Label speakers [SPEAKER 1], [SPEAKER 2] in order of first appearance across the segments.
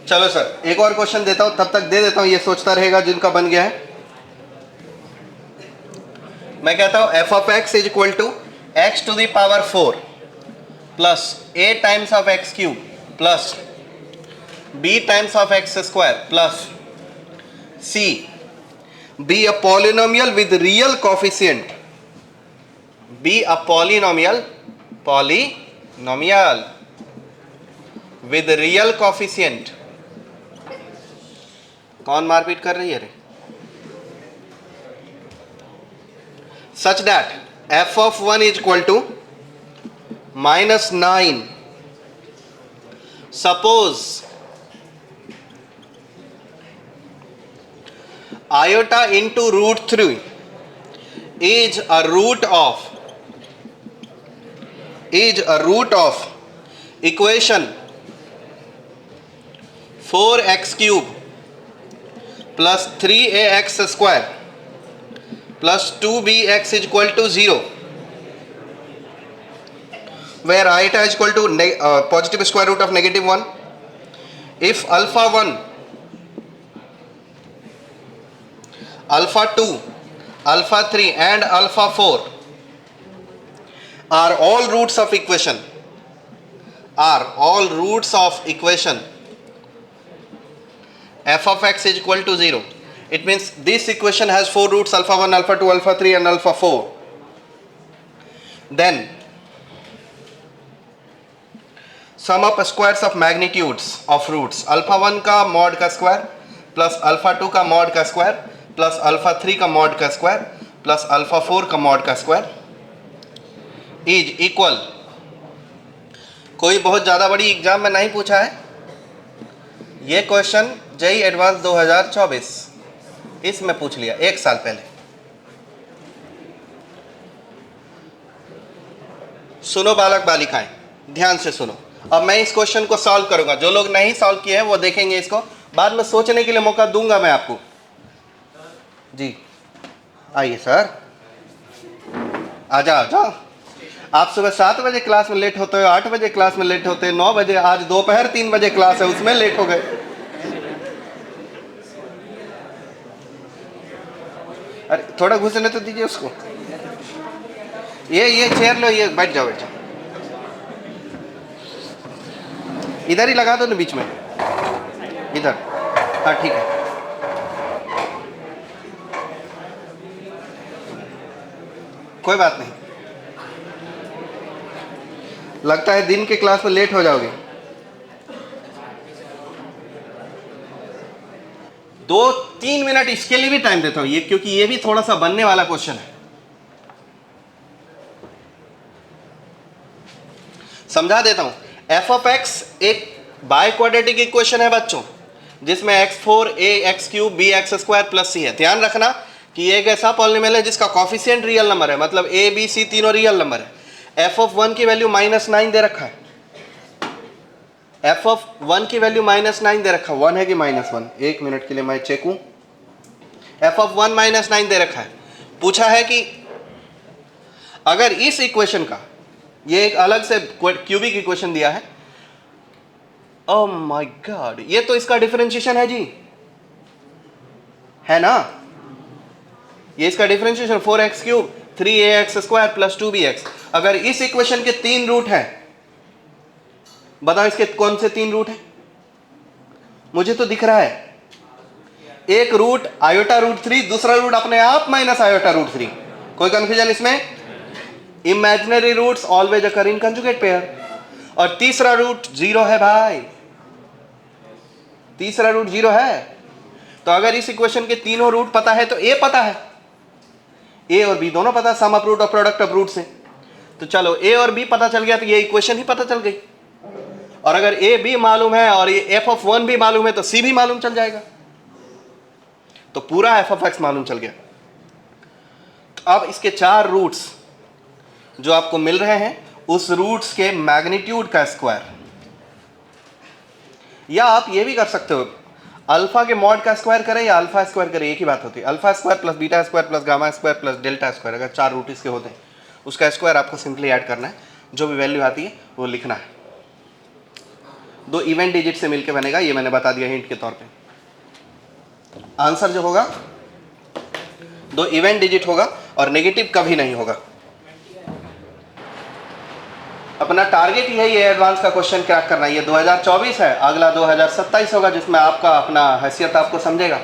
[SPEAKER 1] चलो सर एक और क्वेश्चन देता हूं, तब तक दे देता हूं, ये सोचता रहेगा जिनका बन गया है। मैं कहता हूं f of x is equal to x to the power 4 plus a times of x cube plus b times of x square plus c be a polynomial with real coefficient, be a polynomial with real coefficient. कौन मारपीट कर रही है रे? such that f of 1 is equal to -9. Suppose iota into root 3 is a root of equation 4x cube plus 3ax square plus 2bx is equal to 0, where iota is equal to positive square root of -1. If alpha 1, alpha 2, alpha 3 and alpha 4 are all roots of equation f of x is equal to 0, it means this equation has 4 roots, alpha 1, alpha 2, alpha 3 and alpha 4. Then sum up squares of magnitudes of roots, alpha 1 का mod का square plus alpha 2 का mod का square plus alpha 3 का mod का square plus alpha 4 का mod का square is equal. कोई बहुत ज़्यादा बड़ी एग्जाम में नहीं पूछा है ये क्वेश्चन, जेईई एडवांस 2024 इसमें पूछ लिया 1 साल पहले। सुनो बालक बालिकाएं, ध्यान से सुनो। अब मैं इस क्वेश्चन को सॉल्व करूंगा, जो लोग नहीं सॉल्व किए हैं वो देखेंगे इसको, बाद में सोचने के लिए मौका दूंगा मैं आपको। जी आइए सर, आजा आजा। आप सुबह 7 बजे क्लास में लेट होते हो, 8 बजे क्लास में लेट होते हैं, 9 बजे, आज दोपहर 3 बजे क्लास है उसमें लेट हो गए। अरे थोड़ा घुसने तो दीजिए उसको। ये चेयर लो, ये बैठ जाओ बैठ जाओ, इधर ही लगा दो ना बीच में, इधर। हाँ ठीक है, कोई बात नहीं। लगता है दिन के क्लास में लेट हो जाओगे। 2-3 मिनट इसके लिए भी टाइम देता हूं ये, क्योंकि ये भी थोड़ा सा बनने वाला क्वेश्चन है। समझा देता हूं। f ऑफ x एक बाय क्वाड्रेटिक इक्वेशन है बच्चों, जिसमें x4 ax3 bx square plus c है। ध्यान रखना कि ये एक ऐसा पॉलिनोमियल है जिसका कोफिशिएंट रियल नंबर है, मतलब a b c तीनों रियल नंबर है। f ऑफ 1 की वैल्यू -9 दे रखा है, f ऑफ 1 की वैल्यू -9 दे रखा है। 1 है कि -1? 1 मिनट के लिए मैं चेक हूं। f ऑफ 1 -9 दे रखा है। पूछा है कि अगर इस इक्वेशन का, ये एक अलग से क्यूबिक इक्वेशन दिया है। ओह माय गॉड, ये तो इसका डिफरेंशिएशन है जी, है ना? ये इसका differentiation 4x3 3ax square plus 2bx। अगर इस इक्वेशन के 3 रूट हैं, बताओ इसके कौन से 3 रूट हैं? मुझे तो दिख रहा है एक रूट आयोटा रूट 3, दूसरा रूट अपने आप माइनस आयोटा रूट 3। कोई कंफ्यूजन इसमें? इमेजिनरी रूट्स ऑलवेज अकर इन कंजुगेट पेयर। और तीसरा रूट 0 है भाई, तीसरा रूट 0 है। तो अगर इस इक्वेशन के तीनों रूट पता है तो ए पता है, ए और बी दोनों पता है, सम ऑफ रूट और प्रोडक्ट ऑफ रूट से। तो चलो ए और बी पता चल गया तो ये इक्वेशन ही पता चल गई। और अगर ए बी मालूम है और ये एफ ऑफ 1 भी मालूम है तो सी भी मालूम चल जाएगा, तो पूरा एफ ऑफ एक्स मालूम चल गया। अब इसके 4 रूट्स जो आपको मिल रहे हैं, उस रूट्स के मैग्नीट्यूड का स्क्वायर, या आप ये भी कर सकते हो, अल्फा के मॉड का स्क्वायर करें या अल्फा स्क्वायर करें, एक ही बात होती है। Alpha square plus beta square plus gamma square plus delta square, अगर 4 रूट इसके होते हैं, उसका स्क्वायर आपको सिंपली ऐड करना है, जो भी वैल्यू आती है वो लिखना है। दो इवेंट डिजिट से मिलकर बनेगा, ये मैंने बता दिया हिंट के तौर पे। आंसर जो होगा दो इवेंट डिजिट होगा और नेगेटिव कभी नहीं होगा। अपना टारगेट यही है एडवांस का क्वेश्चन क्रैक करना। ये 2024 है, अगला 2027 होगा जिसमें आपका अपना हैसियत आपको समझेगा।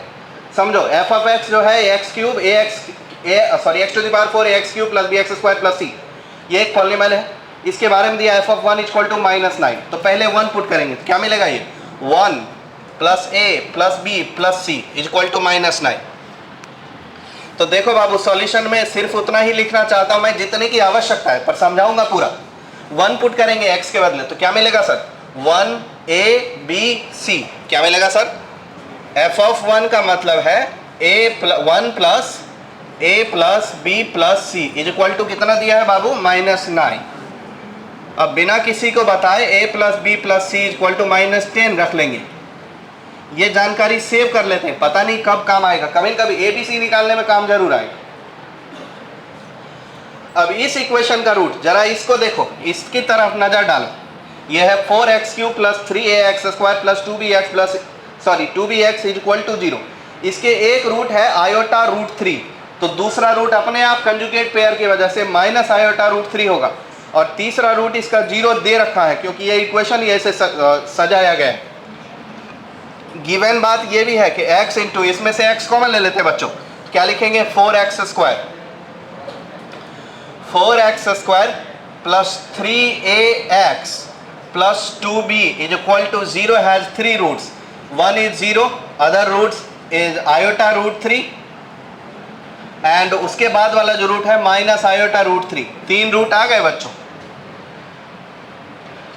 [SPEAKER 1] समझो एफ ऑफ एक्स जो है x cube x to the power 4 x cube plus b x square plus c, ये एक पॉलिनोमियल है। इसके बारे में दिया एफ ऑफ 1 इक्वल टू -9। तो पहले 1 पुट करेंगे तो क्या मिलेगा, ये 1 plus a plus b plus c equal to -9। तो देखो बाबू सॉल्यूशन में सिर्फ उतना ही लिखना चाहता हूं मैं जितने की आवश्यकता है, पर समझाऊंगा पूरा। 1 पुट करेंगे x के बदले तो क्या मिलेगा सर, 1ab c। क्या मिलेगा सर, f ऑफ 1 का मतलब है 1 plus a plus b plus c equal to कितना दिया है बाबू, -9। अब बिना किसी को बताए a plus b plus c equal to -10 रख लेंगे। ये जानकारी सेव कर लेते हैं, पता नहीं कब काम आएगा, कभी कभी ABC निकालने में काम जरूर आएगा। अब इस इक्वेशन का रूट जरा इसको देखो, इसकी तरफ नजर डालो। ये है 4x³ plus 3ax square plus 2bx equal to 0। इसके एक रूट है आयोटा रूट 3, तो दूसरा रूट अपने आप कंजुगेट पेयर की वजह से माइनस आयोटा रूट 3 होगा, और तीसरा रूट इसका 0 दे रखा है क्योंकि ये इक्वेशन ये ऐसे सजाया गया है। गिवन बात ये भी है कि x इंटू, इसमें से x कॉमन ले लेते हैं बच्चों, क्या लिखेंगे 4x square plus 3ax plus 2b is equal to 0 has 3 roots, 1 is 0, other roots is iota root 3 and उसके बाद वाला जो रूट है माइनस आयोटा रूट 3। 3 रूट आ गए बच्चों।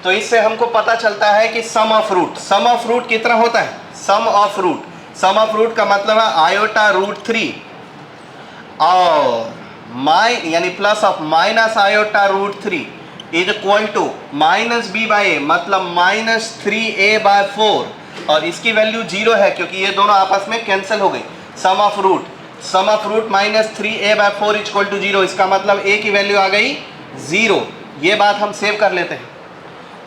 [SPEAKER 1] तो इससे हमको पता चलता है कि सम ऑफ रूट कितना होता है, सम ऑफ रूट का मतलब है आयोटा रूट 3 और यानी plus of minus iota root 3 is equal to minus b by a, मतलब -3a/4, और इसकी वैल्यू 0 है क्योंकि ये दोनों आपस में कैंसिल हो गई। Sum of root -3a/4 is equal to 0, इसका मतलब a की वैल्यू आ गई 0। ये बात हम सेव कर लेते हैं।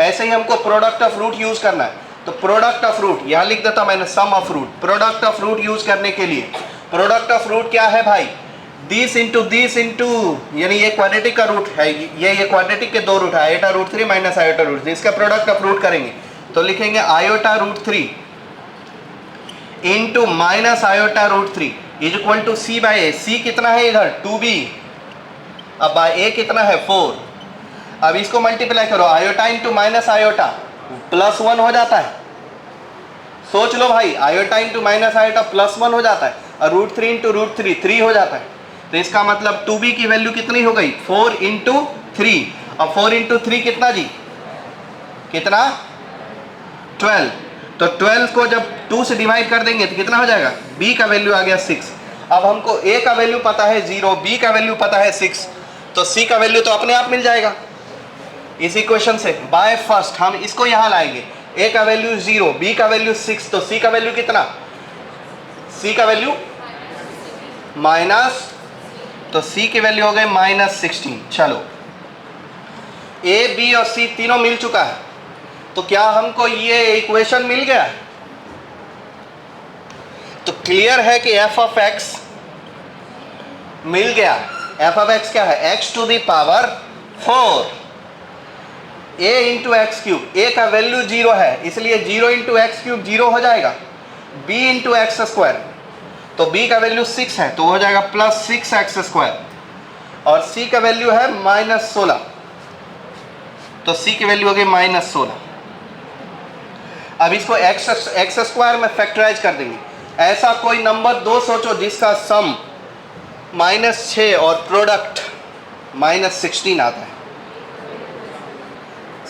[SPEAKER 1] ऐसे ही हमको प्रोडक्ट ऑफ रूट यूज करना है, तो प्रोडक्ट ऑफ रूट यहां लिख देता मैंने, sum of root. Product of root use करने के लिए प्रोडक्ट ऑफ रूट क्या है भाई, दिस इंटू यानी ये क्वाड्रेटिक का रूट है, ये क्वाड्रेटिक के 2 रूट है, iota root 3 minus iota root 3। इसका प्रोडक्ट ऑफ रूट करेंगे तो लिखेंगे iota root 3 into minus iota root 3 is equal to c by a. C कितना है इधर 2b, अब बाई ए कितना है 4। अब इसको मल्टीप्लाई करो, आयोटा इंटू माइनस आयोटा +1 हो जाता है। सोच लो भाई, आयोटा इंटू माइनस आयोटा +1 हो जाता है, और रूट 3 इंटू रूट 3 हो जाता है। तो इसका मतलब 2b की वैल्यू कितनी हो गई, 4 इंटू 3, और 4 इंटू 3 कितना जी, कितना 12। तो 12 को जब 2 से डिवाइड कर देंगे तो कितना हो जाएगा, b का वैल्यू आ गया 6। अब हमको a का वैल्यू पता है 0, b का वैल्यू पता है 6, तो c का वैल्यू तो अपने आप मिल जाएगा इस इक्वेशन से। बाय फर्स्ट हम इसको यहां लाएंगे, a का वैल्यू 0, b का वैल्यू 6, तो c का वैल्यू कितना, c का वैल्यू माइनस, तो c की वैल्यू हो गई -16। चलो a b और c तीनों मिल चुका है, तो क्या हमको ये इक्वेशन मिल गया, तो क्लियर है कि f ऑफ x मिल गया। f ऑफ x क्या है, x to the power 4 a into x cube, a का वैल्यू 0 है इसलिए 0 इंटू एक्स क्यूब 0 हो जाएगा, b इंटू एक्स स्क्वायर, तो b का वैल्यू 6 है तो हो जाएगा +6x², और c का वैल्यू है -16, तो c की वैल्यू हो गई -16। अब इसको एक्स स्क्वायर में फैक्टराइज कर देंगे। ऐसा कोई नंबर 2 सोचो जिसका सम -6 और प्रोडक्ट -16 आता है।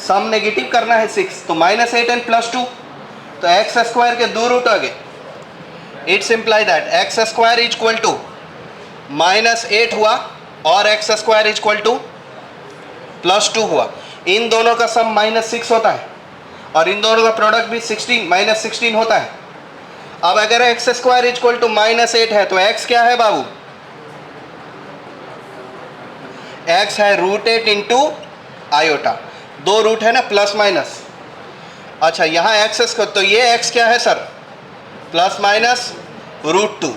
[SPEAKER 1] सम नेगेटिव करना है 6, तो -8 एंड +2, तो एक्स स्क्वायर के 2 रूट आ गए। It's imply that x square is equal to -8 हुआ और x square is equal to +2 हुआ। इन दोनों का सम -6 होता है और इन दोनों का प्रोडक्ट भी -16 होता है। अब अगर x square is equal to -8 है तो एक्स क्या है बाबू, एक्स है √8 इंटू आयोटा, 2 रूट है ना प्लस माइनस, अच्छा यहाँ एक्स तो ये एक्स क्या है सर, प्लस माइनस √2।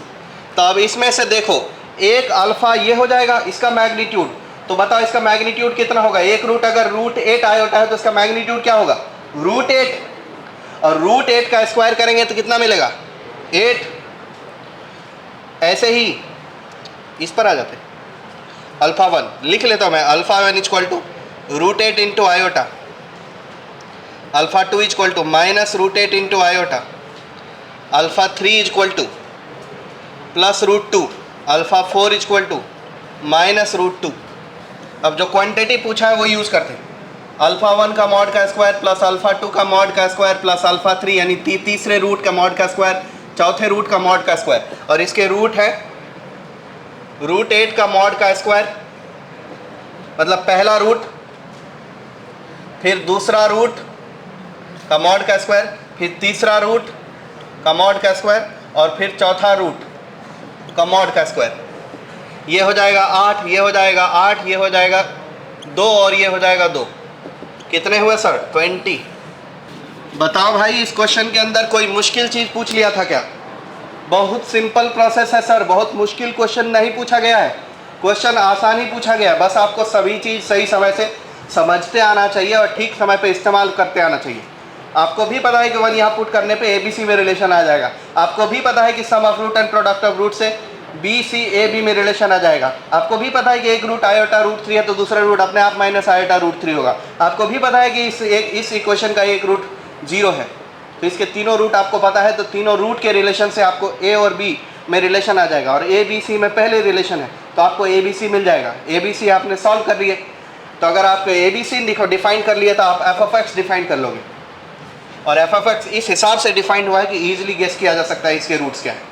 [SPEAKER 1] तो अब इसमें से देखो एक अल्फा ये हो जाएगा इसका मैग्नीट्यूड, तो बताओ इसका मैग्नीट्यूड कितना होगा। एक रूट अगर √8 आयोटा है तो इसका मैग्नीट्यूड क्या होगा, √8, और √8 का स्क्वायर करेंगे तो कितना मिलेगा, 8। ऐसे ही इस पर आ जाते, अल्फा 1 लिख लेता हूँ मैं, alpha 1 equal to √8 into iota, alpha 2 equal to minus √8 into iota, alpha 3 equal to plus √2, alpha 4 equal to minus √2। अब जो क्वांटिटी पूछा है वो यूज़ करते हैं, अल्फा 1 का मॉड का स्क्वायर प्लस अल्फा 2 का मॉड का स्क्वायर प्लस अल्फा 3 यानी तीसरे रूट का मॉड का स्क्वायर, चौथे रूट का मॉड का स्क्वायर, और इसके रूट है √8 का मॉड का स्क्वायर, मतलब पहला रूट, फिर दूसरा रूट का मॉड का स्क्वायर, फिर तीसरा रूट का मॉड का स्क्वायर, और फिर चौथा रूट का मॉड का स्क्वायर। ये हो जाएगा 8, ये हो जाएगा 8, ये हो जाएगा 2 और ये हो जाएगा 2। कितने हुए सर, 20। बताओ भाई इस क्वेश्चन के अंदर कोई मुश्किल चीज़ पूछ लिया था क्या। बहुत सिंपल प्रोसेस है सर, बहुत मुश्किल क्वेश्चन नहीं पूछा गया है, क्वेश्चन आसान ही पूछा गया है। बस आपको सभी चीज़ सही समय से समझते आना चाहिए और ठीक समय पे इस्तेमाल करते आना चाहिए। आपको भी पता है कि 1 यहाँ पुट करने पे ABC में रिलेशन आ जाएगा, आपको भी पता है कि sum of root and product of root से BCAB में रिलेशन आ जाएगा, आपको भी पता है कि एक रूट आयोटा √3 है तो दूसरा रूट अपने आप माइनस आयोटा √3 होगा, आपको भी पता है कि इस इक्वेशन का एक रूट 0 है। तो इसके तीनों रूट आपको पता है, तो तीनों रूट के रिलेशन से आपको A और B में रिलेशन आ जाएगा, और ABC में पहले रिलेशन है तो आपको ABC मिल जाएगा। ABC आपने सॉल्व कर लिए, तो अगर आप ABC डिफाइन कर लिए तो आप f(x) डिफाइन कर लोगे, और f(x) इस हिसाब से डिफाइंड हुआ है कि ईजिली गेस किया जा सकता है इसके रूट्स क्या है।